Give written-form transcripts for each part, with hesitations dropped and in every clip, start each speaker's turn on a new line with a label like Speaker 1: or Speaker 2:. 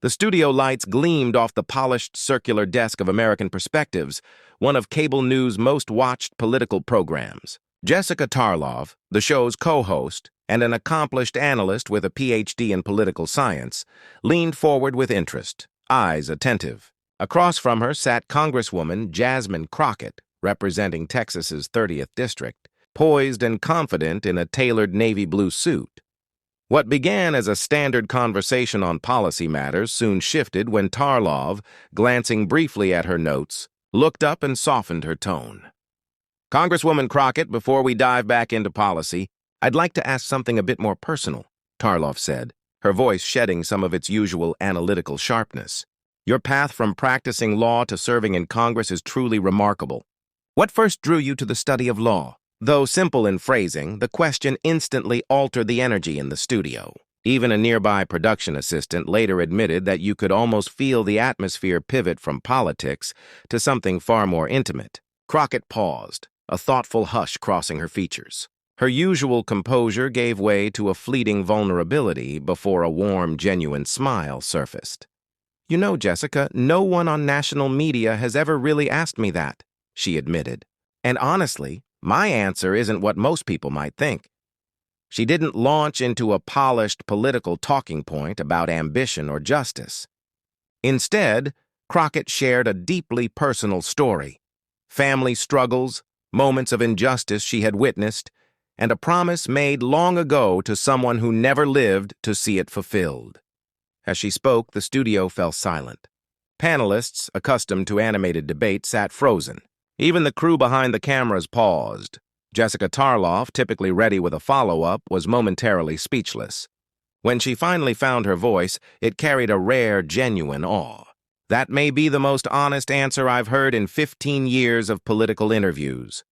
Speaker 1: The studio lights gleamed off the polished circular desk of American Perspectives, one of cable news' most watched political programs. Jessica Tarlov, the show's co-host and an accomplished analyst with a PhD in political science, leaned forward with interest, eyes attentive. Across from her sat Congresswoman Jasmine Crockett, representing Texas's 30th District, poised and confident in a tailored navy blue suit. What began as a standard conversation on policy matters soon shifted when Tarlov, glancing briefly at her notes, looked up and softened her tone. "Congresswoman Crockett, before we dive back into policy, I'd like to ask something a bit more personal," Tarlov said, her voice shedding some of its usual analytical sharpness. "Your path from practicing law to serving in Congress is truly remarkable. What first drew you to the study of law?" Though simple in phrasing, the question instantly altered the energy in the studio. Even a nearby production assistant later admitted that you could almost feel the atmosphere pivot from politics to something far more intimate. Crockett paused, a thoughtful hush crossing her features. Her usual composure gave way to a fleeting vulnerability before a warm, genuine smile surfaced. "You know, Jessica, no one on national media has ever really asked me that," she admitted. "And honestly, my answer isn't what most people might think." She didn't launch into a polished political talking point about ambition or justice. Instead, Crockett shared a deeply personal story: family struggles, moments of injustice she had witnessed, and a promise made long ago to someone who never lived to see it fulfilled. As she spoke, the studio fell silent. Panelists, accustomed to animated debate, sat frozen. Even the crew behind the cameras paused. Jessica Tarlov, typically ready with a follow-up, was momentarily speechless. When she finally found her voice, it carried a rare, genuine awe. "That may be the most honest answer I've heard in 15 years of political interviews."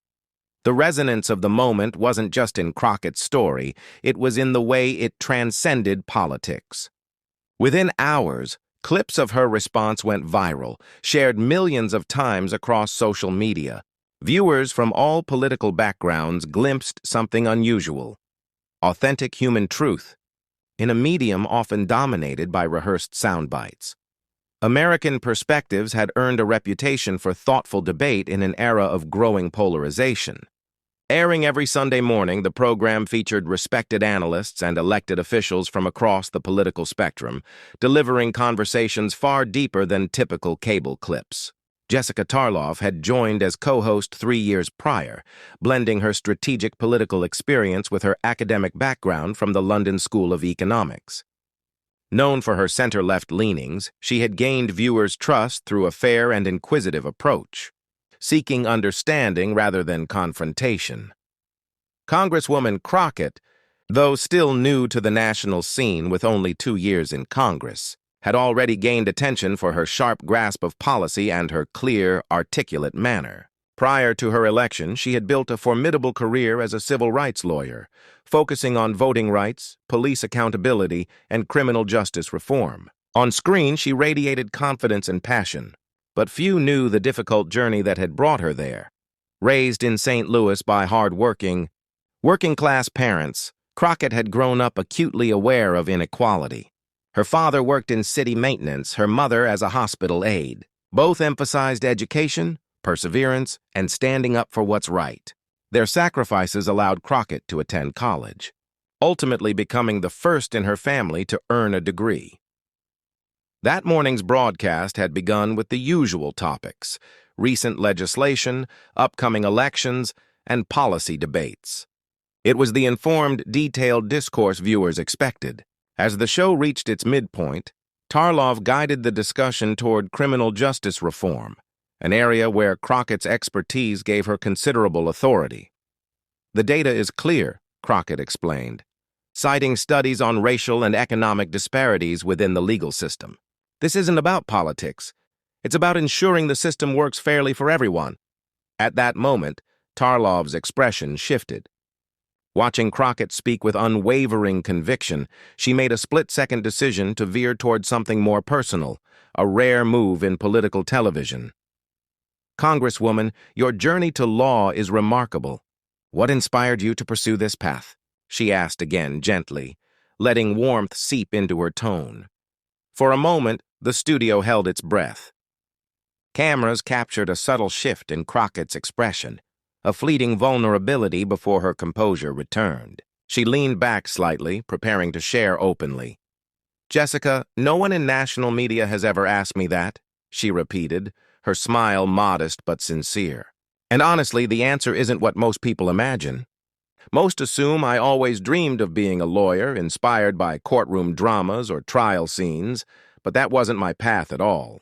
Speaker 1: The resonance of the moment wasn't just in Crockett's story, it was in the way it transcended politics. Within hours, clips of her response went viral, shared millions of times across social media. Viewers from all political backgrounds glimpsed something unusual: authentic human truth, in a medium often dominated by rehearsed sound bites. American Perspectives had earned a reputation for thoughtful debate in an era of growing polarization. Airing every Sunday morning, the program featured respected analysts and elected officials from across the political spectrum, delivering conversations far deeper than typical cable clips. Jessica Tarlov had joined as co-host 3 years prior, blending her strategic political experience with her academic background from the London School of Economics. Known for her center-left leanings, she had gained viewers' trust through a fair and inquisitive approach, seeking understanding rather than confrontation. Congresswoman Crockett, though still new to the national scene with only 2 years in Congress, had already gained attention for her sharp grasp of policy and her clear, articulate manner. Prior to her election, she had built a formidable career as a civil rights lawyer, focusing on voting rights, police accountability, and criminal justice reform. On screen, she radiated confidence and passion, but few knew the difficult journey that had brought her there. Raised in St. Louis by hard-working, working-class parents, Crockett had grown up acutely aware of inequality. Her father worked in city maintenance, her mother as a hospital aide. Both emphasized education, perseverance, and standing up for what's right. Their sacrifices allowed Crockett to attend college, ultimately becoming the first in her family to earn a degree. That morning's broadcast had begun with the usual topics: recent legislation, upcoming elections, and policy debates. It was the informed, detailed discourse viewers expected. As the show reached its midpoint, Tarlov guided the discussion toward criminal justice reform, an area where Crockett's expertise gave her considerable authority. "The data is clear," Crockett explained, citing studies on racial and economic disparities within the legal system. "This isn't about politics. It's about ensuring the system works fairly for everyone." At that moment, Tarlov's expression shifted. Watching Crockett speak with unwavering conviction, she made a split-second decision to veer toward something more personal, a rare move in political television. "Congresswoman, your journey to law is remarkable. What inspired you to pursue this path?" she asked again gently, letting warmth seep into her tone. For a moment, the studio held its breath. Cameras captured a subtle shift in Crockett's expression, a fleeting vulnerability before her composure returned. She leaned back slightly, preparing to share openly. "Jessica, no one in national media has ever asked me that," she repeated, her smile modest but sincere. "And honestly, the answer isn't what most people imagine. Most assume I always dreamed of being a lawyer, inspired by courtroom dramas or trial scenes, but that wasn't my path at all."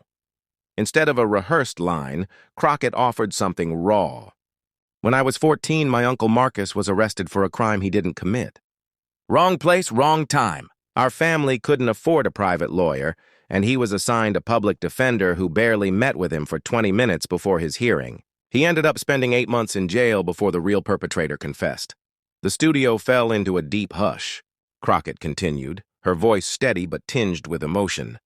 Speaker 1: Instead of a rehearsed line, Crockett offered something raw. "When I was 14, my Uncle Marcus was arrested for a crime he didn't commit. Wrong place, wrong time. Our family couldn't afford a private lawyer, and he was assigned a public defender who barely met with him for 20 minutes before his hearing. He ended up spending 8 months in jail before the real perpetrator confessed." The studio fell into a deep hush. Crockett continued, her voice steady but tinged with emotion.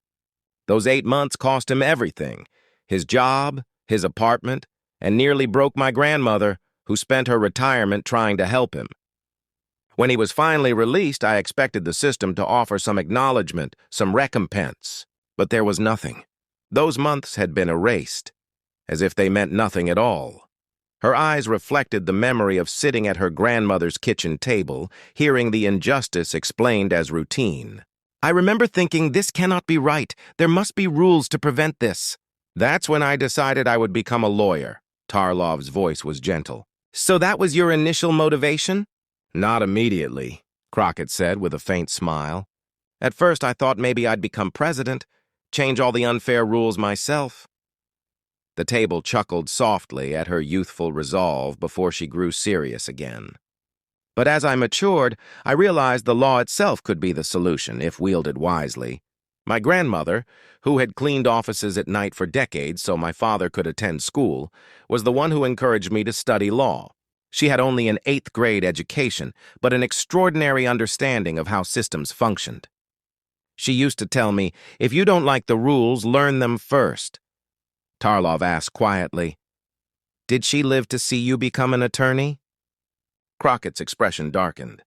Speaker 1: "Those 8 months cost him everything: his job, his apartment, and nearly broke my grandmother, who spent her retirement trying to help him. When he was finally released, I expected the system to offer some acknowledgement, some recompense. But there was nothing. Those months had been erased, as if they meant nothing at all." Her eyes reflected the memory of sitting at her grandmother's kitchen table, hearing the injustice explained as routine. "I remember thinking, this cannot be right. There must be rules to prevent this." "That's when I decided I would become a lawyer." Tarlov's voice was gentle. "So that was your initial motivation?" "Not immediately," Crockett said with a faint smile. "At first I thought maybe I'd become president, change all the unfair rules myself." The table chuckled softly at her youthful resolve before she grew serious again. "But as I matured, I realized the law itself could be the solution if wielded wisely. My grandmother, who had cleaned offices at night for decades so my father could attend school, was the one who encouraged me to study law. She had only an 8th grade education, but an extraordinary understanding of how systems functioned. She used to tell me, if you don't like the rules, learn them first." Tarlov asked quietly, "Did she live to see you become an attorney?" Crockett's expression darkened.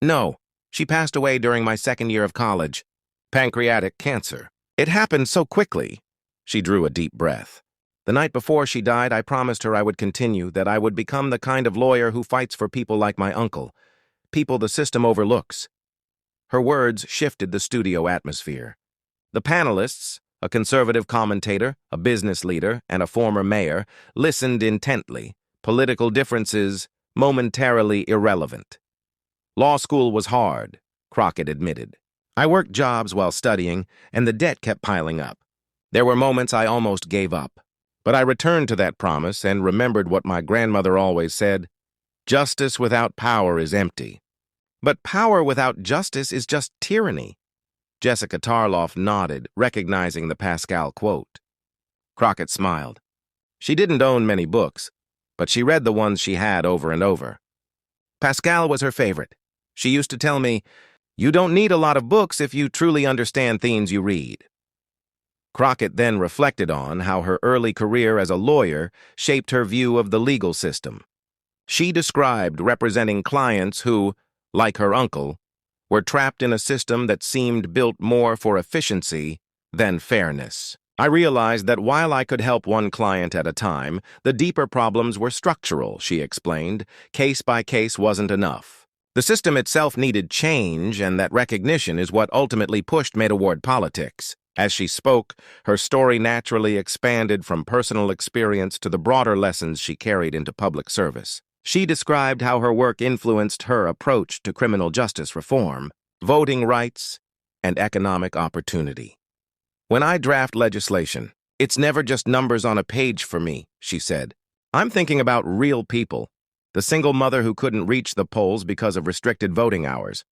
Speaker 1: "No, she passed away during my 2nd year of college. Pancreatic cancer. It happened so quickly." She drew a deep breath. "The night before she died, I promised her I would continue, that I would become the kind of lawyer who fights for people like my uncle, people the system overlooks." Her words shifted the studio atmosphere. The panelists, a conservative commentator, a business leader, and a former mayor, listened intently, political differences momentarily irrelevant. "Law school was hard," Crockett admitted. "I worked jobs while studying, and the debt kept piling up. There were moments I almost gave up. But I returned to that promise and remembered what my grandmother always said, 'Justice without power is empty.' But power without justice is just tyranny." Jessica Tarlov nodded, recognizing the Pascal quote. Crockett smiled. She didn't own many books, but she read the ones she had over and over. Pascal was her favorite. She used to tell me, "You don't need a lot of books if you truly understand themes you read." Crockett then reflected on how her early career as a lawyer shaped her view of the legal system. She described representing clients who, like her uncle, were trapped in a system that seemed built more for efficiency than fairness. "I realized that while I could help one client at a time, the deeper problems were structural," she explained. "Case by case wasn't enough. The system itself needed change, and that recognition is what ultimately pushed me toward politics." As she spoke, her story naturally expanded from personal experience to the broader lessons she carried into public service. She described how her work influenced her approach to criminal justice reform, voting rights, and economic opportunity. "When I draft legislation, it's never just numbers on a page for me," she said. "I'm thinking about real people. The single mother who couldn't reach the polls because of restricted voting hours.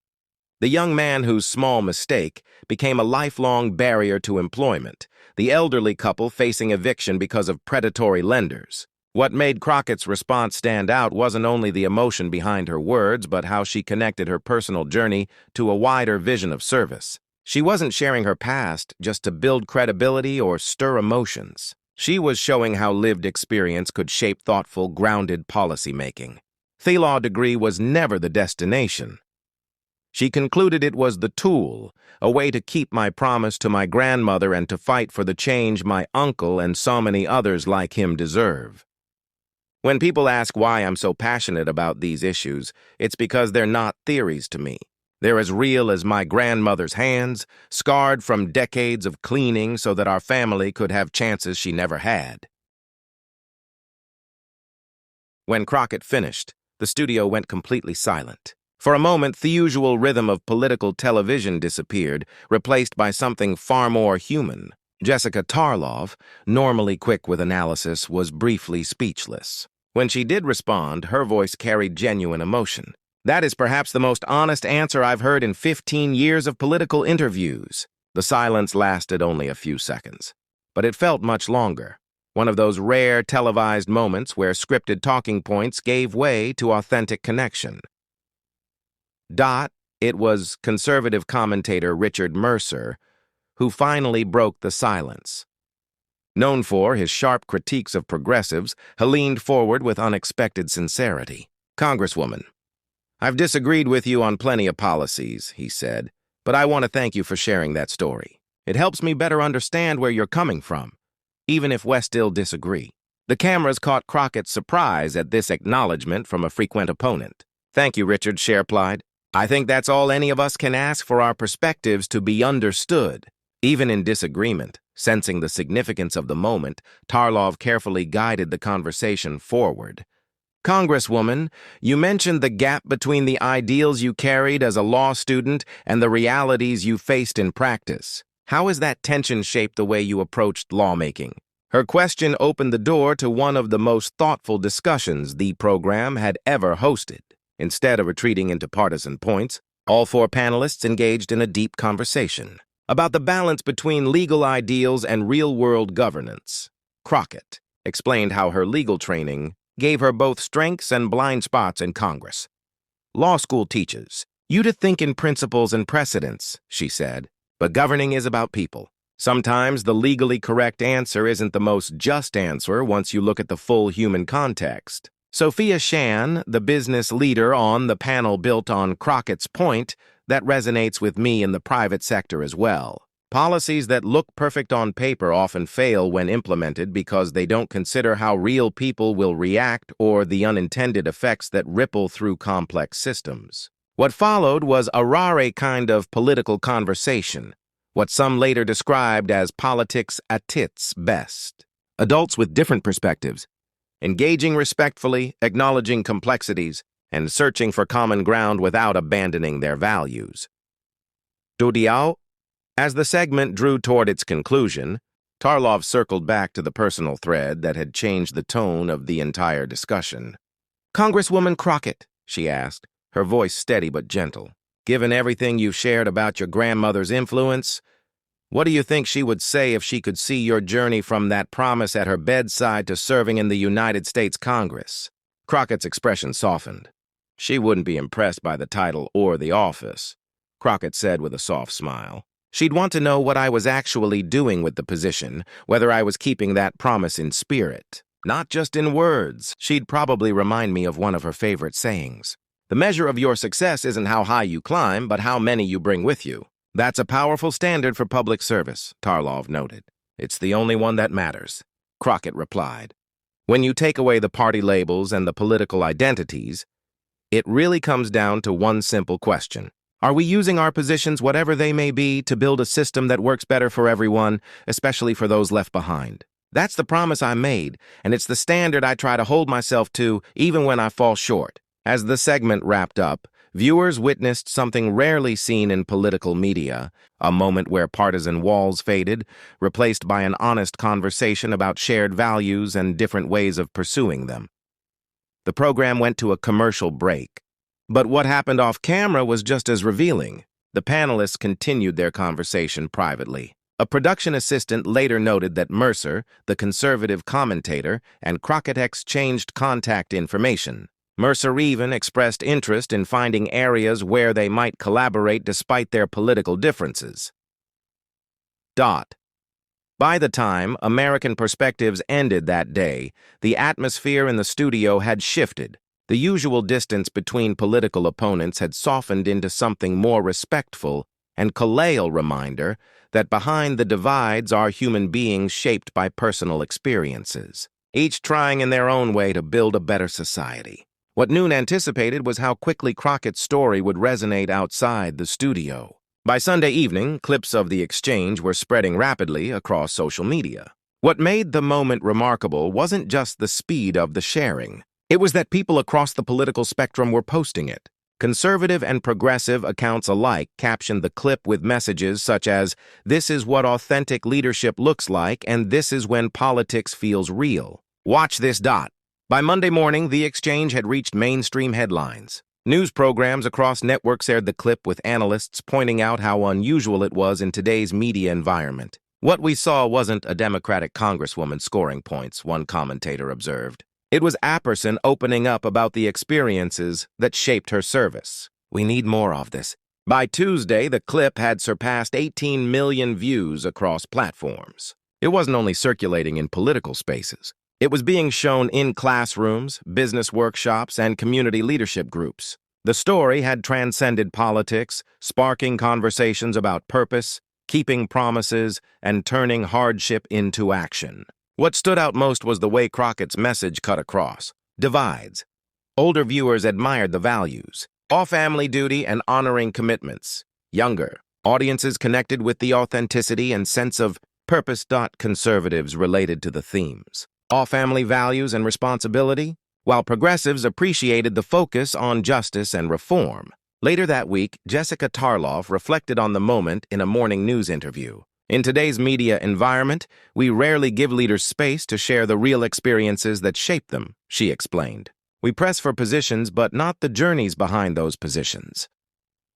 Speaker 1: The young man whose small mistake became a lifelong barrier to employment. The elderly couple facing eviction because of predatory lenders." What made Crockett's response stand out wasn't only the emotion behind her words, but how she connected her personal journey to a wider vision of service. She wasn't sharing her past just to build credibility or stir emotions. She was showing how lived experience could shape thoughtful, grounded policymaking. The law degree was never the destination. She concluded it was the tool, a way to keep my promise to my grandmother and to fight for the change my uncle and so many others like him deserve. When people ask why I'm so passionate about these issues, it's because they're not theories to me. They're as real as my grandmother's hands, scarred from decades of cleaning so that our family could have chances she never had. When Crockett finished, the studio went completely silent. For a moment, the usual rhythm of political television disappeared, replaced by something far more human. Jessica Tarlov, normally quick with analysis, was briefly speechless. When she did respond, her voice carried genuine emotion. "That is perhaps the most honest answer I've heard in 15 years of political interviews." The silence lasted only a few seconds, but it felt much longer. One of those rare televised moments where scripted talking points gave way to authentic connection. It was conservative commentator Richard Mercer who finally broke the silence. Known for his sharp critiques of progressives, he leaned forward with unexpected sincerity. "Congresswoman, I've disagreed with you on plenty of policies," he said, "but I want to thank you for sharing that story. It helps me better understand where you're coming from, even if we still disagree." The cameras caught Crockett's surprise at this acknowledgement from a frequent opponent. "Thank you, Richard," she replied. "I think that's all any of us can ask, for our perspectives to be understood." Even in disagreement, sensing the significance of the moment, Tarlov carefully guided the conversation forward. "Congresswoman, you mentioned the gap between the ideals you carried as a law student and the realities you faced in practice. How has that tension shaped the way you approached lawmaking?" Her question opened the door to one of the most thoughtful discussions the program had ever hosted. Instead of retreating into partisan points, all four panelists engaged in a deep conversation about the balance between legal ideals and real-world governance. Crockett explained how her legal training gave her both strengths and blind spots in Congress. "Law school teaches you to think in principles and precedents," she said, "but governing is about people. Sometimes the legally correct answer isn't the most just answer once you look at the full human context." Sophia Shan, the business leader on the panel, built on Crockett's point that resonates with me in the private sector as well. Policies that look perfect on paper often fail when implemented because they don't consider how real people will react or the unintended effects that ripple through complex systems. What followed was a rare kind of political conversation, what some later described as politics at its best. Adults with different perspectives, engaging respectfully, acknowledging complexities, and searching for common ground without abandoning their values. As the segment drew toward its conclusion, Tarlov circled back to the personal thread that had changed the tone of the entire discussion. "Congresswoman Crockett," she asked, her voice steady but gentle, "given everything you've shared about your grandmother's influence, what do you think she would say if she could see your journey from that promise at her bedside to serving in the United States Congress?" Crockett's expression softened. "She wouldn't be impressed by the title or the office," Crockett said with a soft smile. "She'd want to know what I was actually doing with the position, whether I was keeping that promise in spirit, not just in words." She'd probably remind me of one of her favorite sayings. "The measure of your success isn't how high you climb, but how many you bring with you." "That's a powerful standard for public service," Tarlov noted. "It's the only one that matters," Crockett replied. "When you take away the party labels and the political identities, it really comes down to one simple question. Are we using our positions, whatever they may be, to build a system that works better for everyone, especially for those left behind?" That's the promise I made, and it's the standard I try to hold myself to, even when I fall short. As the segment wrapped up, viewers witnessed something rarely seen in political media, a moment where partisan walls faded, replaced by an honest conversation about shared values and different ways of pursuing them. The program went to a commercial break, but what happened off camera was just as revealing. The panelists continued their conversation privately. A production assistant later noted that Mercer, the conservative commentator, and Crockett exchanged contact information. Mercer even expressed interest in finding areas where they might collaborate despite their political differences. By the time American Perspectives ended that day, the atmosphere in the studio had shifted. The usual distance between political opponents had softened into something more respectful and collegial reminder that behind the divides are human beings shaped by personal experiences, each trying in their own way to build a better society. What Noon anticipated was how quickly Crockett's story would resonate outside the studio. By Sunday evening, clips of the exchange were spreading rapidly across social media. What made the moment remarkable wasn't just the speed of the sharing. It was that people across the political spectrum were posting it. Conservative and progressive accounts alike captioned the clip with messages such as, "This is what authentic leadership looks like, and this is when politics feels real. Watch this dot." By Monday morning, the exchange had reached mainstream headlines. News programs across networks aired the clip with analysts pointing out how unusual it was in today's media environment. "What we saw wasn't a Democratic congresswoman scoring points," one commentator observed. "It was Apperson opening up about the experiences that shaped her service. We need more of this." By Tuesday, the clip had surpassed 18 million views across platforms. It wasn't only circulating in political spaces. It was being shown in classrooms, business workshops, and community leadership groups. The story had transcended politics, sparking conversations about purpose, keeping promises, and turning hardship into action. What stood out most was the way Crockett's message cut across divides. Older viewers admired the values, all family duty and honoring commitments. Younger audiences connected with the authenticity and sense of purpose. Conservatives related to the themes, all family values and responsibility, while progressives appreciated the focus on justice and reform. Later that week, Jessica Tarlov reflected on the moment in a morning news interview. "In today's media environment, we rarely give leaders space to share the real experiences that shape them," she explained. "We press for positions, but not the journeys behind those positions."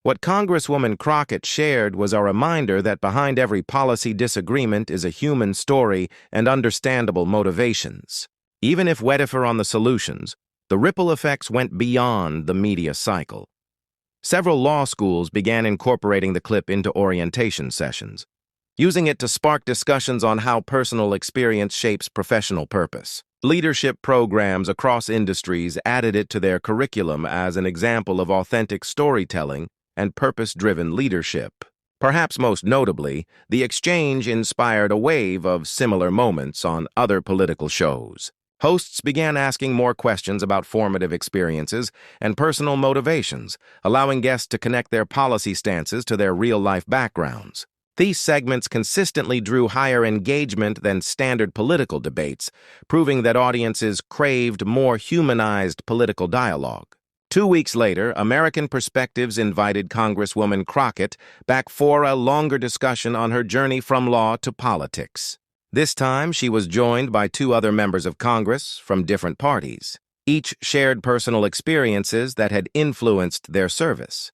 Speaker 1: What Congresswoman Crockett shared was a reminder that behind every policy disagreement is a human story and understandable motivations. Even if we differ on the solutions, the ripple effects went beyond the media cycle. Several law schools began incorporating the clip into orientation sessions, using it to spark discussions on how personal experience shapes professional purpose. Leadership programs across industries added it to their curriculum as an example of authentic storytelling and purpose-driven leadership. Perhaps most notably, the exchange inspired a wave of similar moments on other political shows. Hosts began asking more questions about formative experiences and personal motivations, allowing guests to connect their policy stances to their real-life backgrounds. These segments consistently drew higher engagement than standard political debates, proving that audiences craved more humanized political dialogue. 2 weeks later, American Perspectives invited Congresswoman Crockett back for a longer discussion on her journey from law to politics. This time, she was joined by 2 other members of Congress from different parties. Each shared personal experiences that had influenced their service.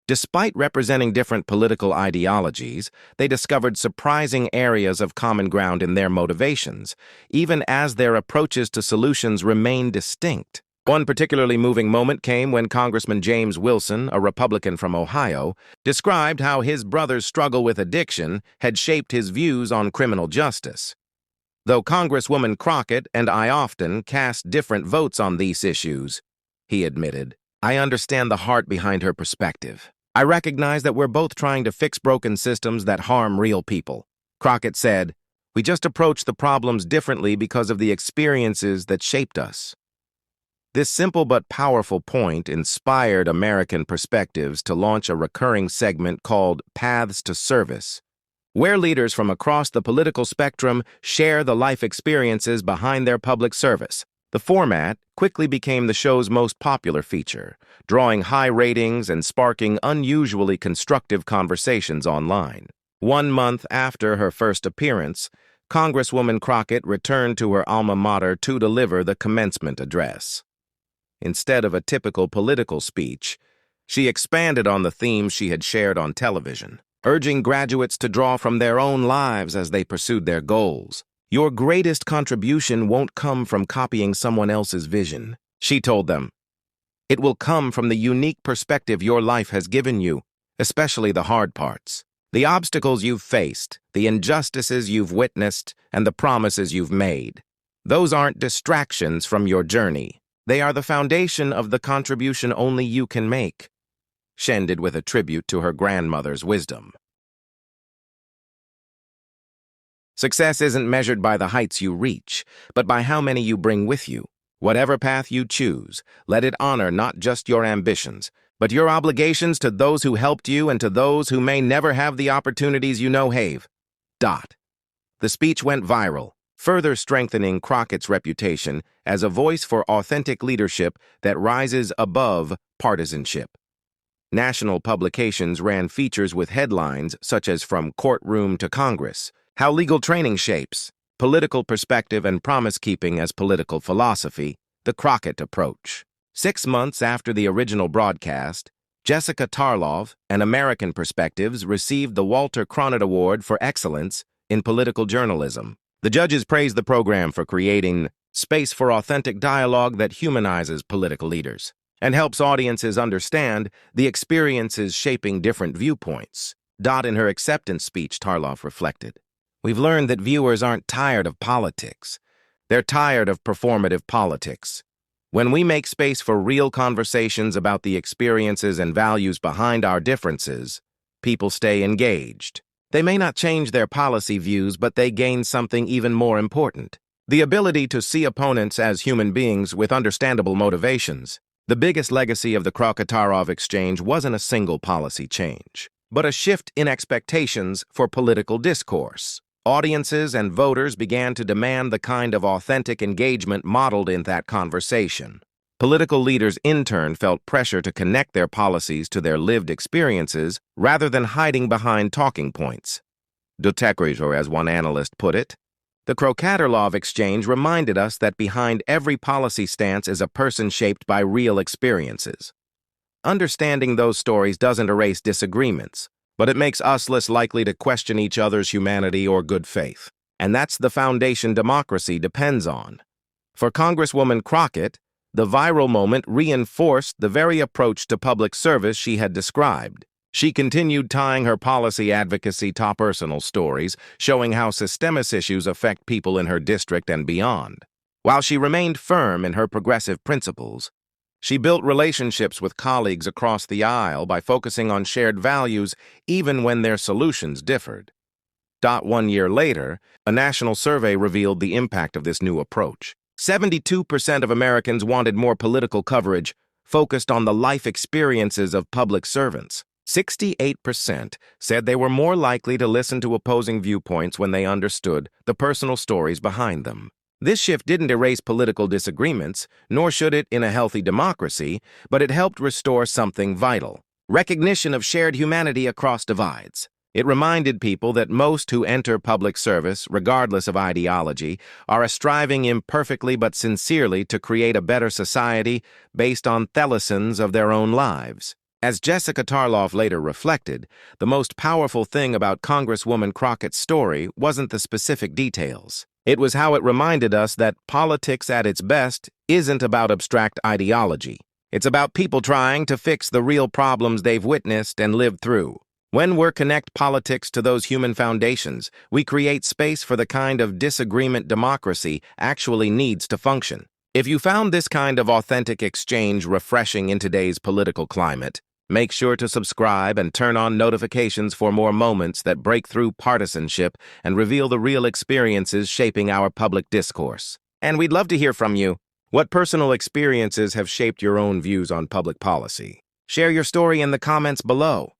Speaker 1: Despite representing different political ideologies, they discovered surprising areas of common ground in their motivations, even as their approaches to solutions remained distinct. One particularly moving moment came when Congressman James Wilson, a Republican from Ohio, described how his brother's struggle with addiction had shaped his views on criminal justice. "Though Congresswoman Crockett and I often cast different votes on these issues," he admitted, "I understand the heart behind her perspective. I recognize that we're both trying to fix broken systems that harm real people." Crockett said, "We just approach the problems differently because of the experiences that shaped us." This simple but powerful point inspired American Perspectives to launch a recurring segment called Paths to Service, where leaders from across the political spectrum share the life experiences behind their public service. The format quickly became the show's most popular feature, drawing high ratings and sparking unusually constructive conversations online. 1 month after her first appearance, Congresswoman Crockett returned to her alma mater to deliver the commencement address. Instead of a typical political speech, she expanded on the themes she had shared on television, urging graduates to draw from their own lives as they pursued their goals. "Your greatest contribution won't come from copying someone else's vision," she told them. "It will come from the unique perspective your life has given you, especially the hard parts. The obstacles you've faced, the injustices you've witnessed, and the promises you've made. Those aren't distractions from your journey. They are the foundation of the contribution only you can make. She ended with a tribute to her grandmother's wisdom. Success isn't measured by the heights you reach, but by how many you bring with you. Whatever path you choose, let it honor not just your ambitions, but your obligations to those who helped you and to those who may never have the opportunities you know have. The speech went viral, further strengthening Crockett's reputation as a voice for authentic leadership that rises above partisanship. National publications ran features with headlines such as From Courtroom to Congress, How Legal Training Shapes Political Perspective and Promise-Keeping as Political Philosophy, The Crockett Approach. 6 months after the original broadcast, Jessica Tarlov and American Perspectives received the Walter Cronkite Award for Excellence in Political Journalism. The judges praised the program for creating space for authentic dialogue that humanizes political leaders and helps audiences understand the experiences shaping different viewpoints. In her acceptance speech, Tarlov reflected, "We've learned that viewers aren't tired of politics. They're tired of performative politics. When we make space for real conversations about the experiences and values behind our differences, people stay engaged. They may not change their policy views, but they gain something even more important: the ability to see opponents as human beings with understandable motivations." The biggest legacy of the Crockett-Tarlov exchange wasn't a single policy change, but a shift in expectations for political discourse. Audiences and voters began to demand the kind of authentic engagement modeled in that conversation. Political leaders, in turn, felt pressure to connect their policies to their lived experiences rather than hiding behind talking points. Decode, or as one analyst put it, the Crockett-Tarlov exchange reminded us that behind every policy stance is a person shaped by real experiences. Understanding those stories doesn't erase disagreements, but it makes us less likely to question each other's humanity or good faith. And that's the foundation democracy depends on. For Congresswoman Crockett, the viral moment reinforced the very approach to public service she had described. She continued tying her policy advocacy to personal stories, showing how systemic issues affect people in her district and beyond. While she remained firm in her progressive principles, she built relationships with colleagues across the aisle by focusing on shared values even when their solutions differed. 1 year later, a national survey revealed the impact of this new approach. 72% of Americans wanted more political coverage focused on the life experiences of public servants. 68% said they were more likely to listen to opposing viewpoints when they understood the personal stories behind them. This shift didn't erase political disagreements, nor should it in a healthy democracy, but it helped restore something vital: recognition of shared humanity across divides. It reminded people that most who enter public service, regardless of ideology, are striving imperfectly but sincerely to create a better society based on the lessons of their own lives. As Jessica Tarlov later reflected, the most powerful thing about Congresswoman Crockett's story wasn't the specific details. It was how it reminded us that politics at its best isn't about abstract ideology. It's about people trying to fix the real problems they've witnessed and lived through. When we connect politics to those human foundations, we create space for the kind of disagreement democracy actually needs to function. If you found this kind of authentic exchange refreshing in today's political climate, make sure to subscribe and turn on notifications for more moments that break through partisanship and reveal the real experiences shaping our public discourse. And we'd love to hear from you. What personal experiences have shaped your own views on public policy? Share your story in the comments below.